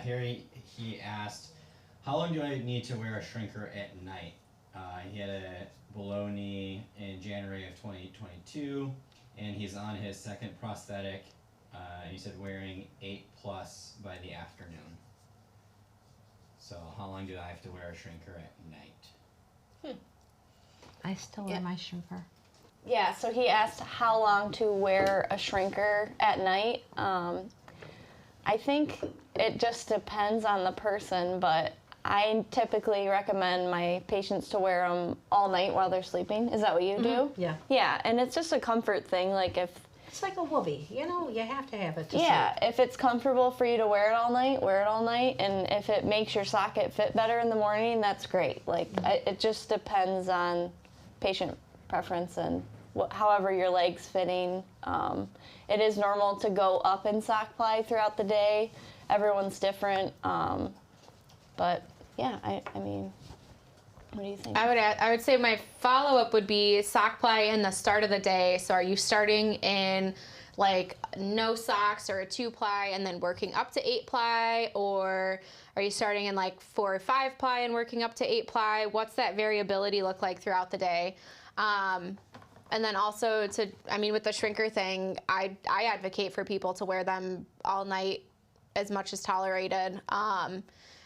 Here he asked, how long do I need to wear a shrinker at night? He had a below knee in January of 2022, and he's on his second prosthetic. He said wearing 8+ by the afternoon. So how long do I have to wear a shrinker at night? I still wear my shrinker. Yeah, so he asked how long to wear a shrinker at night. I think it just depends on the person, but I typically recommend my patients to wear them all night while they're sleeping. Is that what you do? Yeah. Yeah, and it's just a comfort thing. Like if It's like a whoopee, you know, you have to have it to yeah, sleep. if it's comfortable for you to wear it all night, wear it all night, and if it makes your socket fit better in the morning, that's great. Like it just depends on patient preference and however your leg's fitting. It is normal to go up in sock ply throughout the day. Everyone's different, but yeah, I mean, what do you think? I would say my follow-up would be sock ply in the start of the day. So are you starting in like no socks or a 2-ply and then working up to 8-ply, or are you starting in like 4 or 5-ply and working up to 8-ply? What's that variability look like throughout the day? And then also with the shrinker thing, I advocate for people to wear them all night as much as tolerated.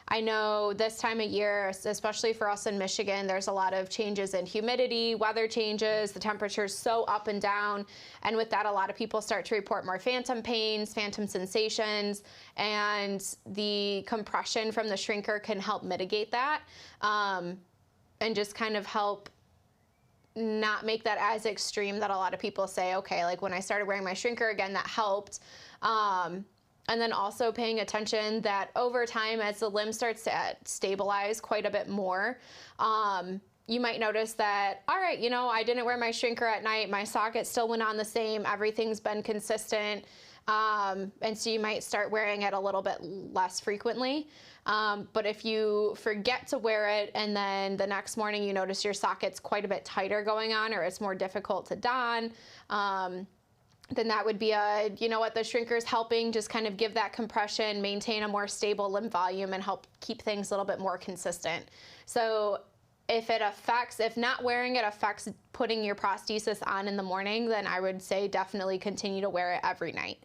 I know this time of year, especially for us in Michigan, there's a lot of changes in humidity, weather changes, the temperature's so up and down. And with that, a lot of people start to report more phantom pains, phantom sensations, and the compression from the shrinker can help mitigate that, and just kind of help not make that as extreme that a lot of people say, okay, like when I started wearing my shrinker again, that helped. And then also paying attention that over time, as the limb starts to stabilize quite a bit more, you might notice that, all right, you know, I didn't wear my shrinker at night, my socket still went on the same, everything's been consistent, and so you might start wearing it a little bit less frequently. But if you forget to wear it and then the next morning you notice your socket's quite a bit tighter going on, or it's more difficult to don, then that would be you know what, the shrinker is helping just kind of give that compression, maintain a more stable limb volume, and help keep things a little bit more consistent. So if not wearing it affects putting your prosthesis on in the morning, then I would say definitely continue to wear it every night.